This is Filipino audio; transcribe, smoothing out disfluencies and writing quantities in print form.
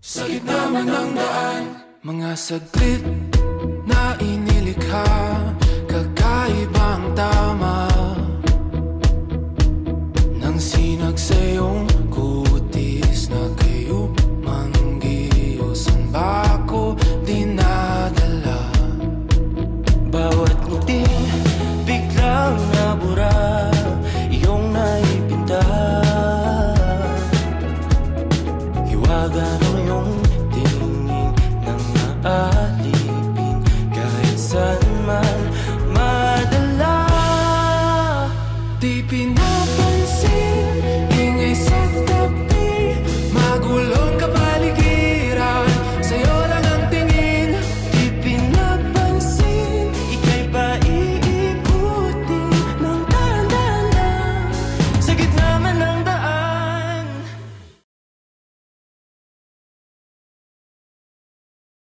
Sa gitna man ng daan, mga saglit na inilikha, kakaibang tama nang sinag sa iyong kutis na kayo manggiusan ba ako dinadala? Bawat ngiti biglang nabura, iyong naipinta, hiwaga ng iyong